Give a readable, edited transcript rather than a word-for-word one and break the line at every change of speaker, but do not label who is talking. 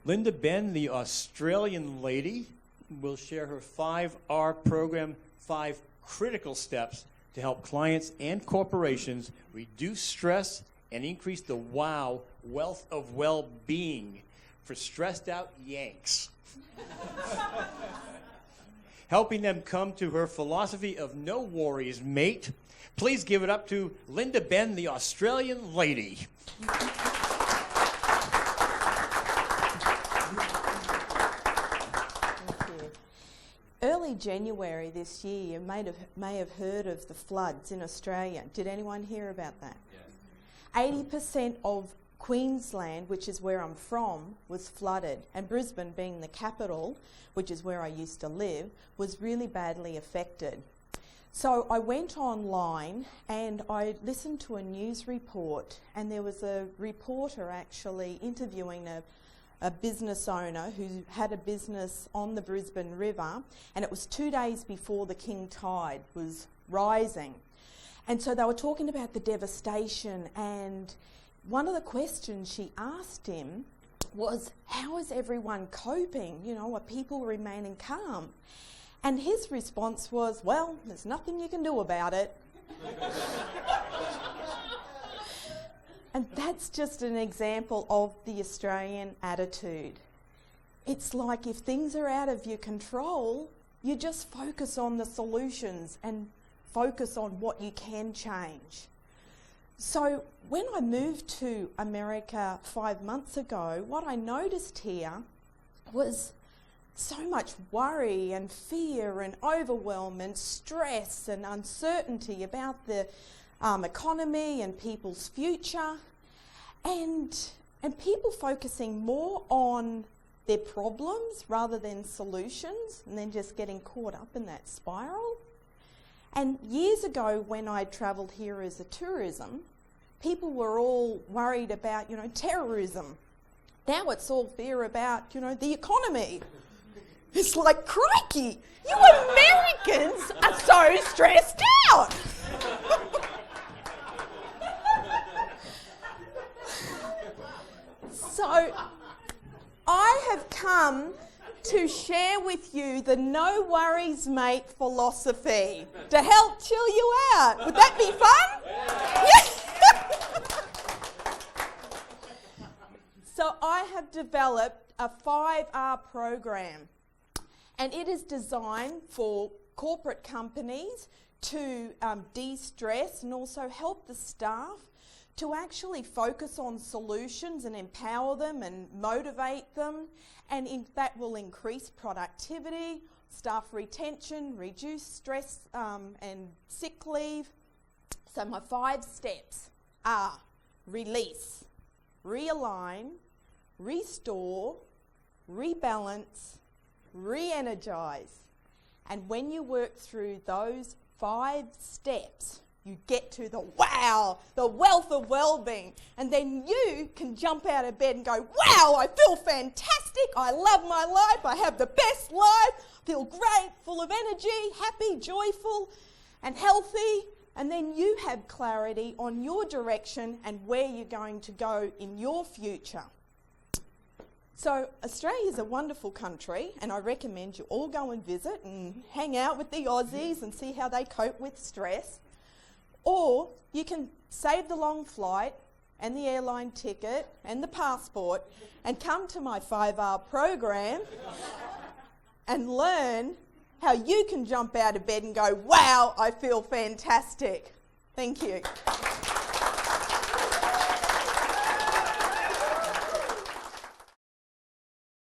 Linda Benn, the Australian lady, will share her 5R program, 5 critical steps to help clients and corporations reduce stress and increase the wealth of well-being for stressed out Yanks. Helping them come to her philosophy of no worries, mate. Please give it up to Linda Benn, the Australian lady.
Early January this year, you may have heard of the floods in Australia. Did anyone hear about that? Yes. 80% of Queensland, which is where I'm from, was flooded. And Brisbane, being the capital, which is where I used to live, was really badly affected. So I went online and I listened to a news report, and there was a reporter actually interviewing a business owner who had a business on the Brisbane River, and it was 2 days before the king tide was rising. And so they were talking about the devastation, and one of the questions she asked him was, how is everyone coping? You know, are people remaining calm? And his response was, well, there's nothing you can do about it. And that's just an example of the Australian attitude. It's like if things are out of your control, you just focus on the solutions and focus on what you can change. So when I moved to America 5 months ago, what I noticed here was so much worry and fear and overwhelm and stress and uncertainty about the economy and people's future, and people focusing more on their problems rather than solutions, and then just getting caught up in that spiral. And years ago, when I travelled here as a tourism, people were all worried about, terrorism. Now it's all fear about, the economy. It's like, crikey, you Americans are so stressed out. So I have come to share with you the no worries mate philosophy to help chill you out. Would that be fun? Yes. So I have developed a 5R program, and it is designed for corporate companies to de-stress and also help the staff to actually focus on solutions and empower them and motivate them, and that will increase productivity, staff retention, reduce stress and sick leave. So my 5 steps are release, realign, restore, rebalance, re-energize. And when you work through those 5 steps, you get to the wealth of well-being. And then you can jump out of bed and go, wow, I feel fantastic. I love my life. I have the best life. Feel great, full of energy, happy, joyful, and healthy. And then you have clarity on your direction and where you're going to go in your future. So Australia is a wonderful country, and I recommend you all go and visit and hang out with the Aussies and see how they cope with stress. Or you can save the long flight and the airline ticket and the passport and come to my 5R program and learn how you can jump out of bed and go, wow, I feel fantastic. Thank you.